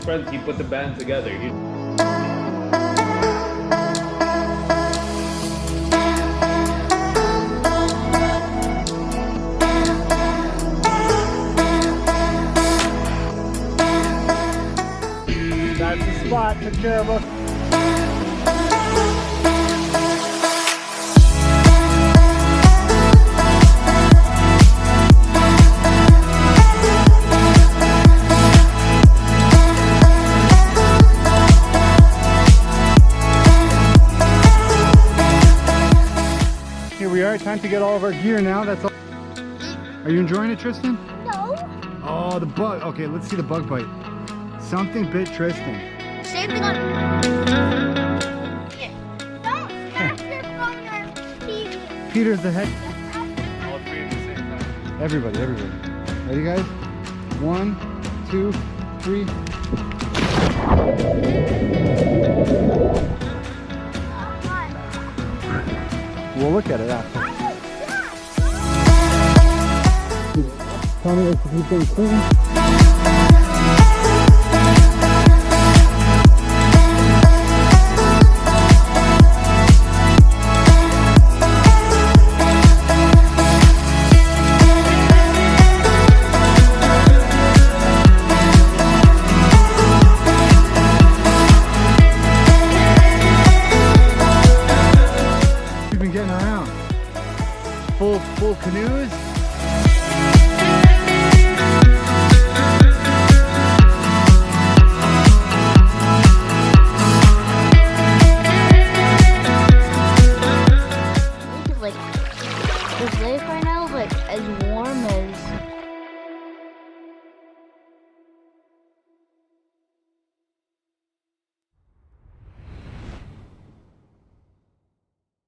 friends, he put the band together. That's the spot, took care of us. Here we are, time to get all of our gear now. That's all. Are you enjoying it, Tristan? No. Oh, the bug. Okay, let's see the bug bite. Something bit Tristan. Same thing on. Yeah. Don't snap your phone or TV. Peter's the head. All three at the same time. Everybody. Ready, guys? 1, 2, 3. We'll look at it after. Tell me if you've been clean. Getting around. Full canoes. Like this lake right now is like as warm as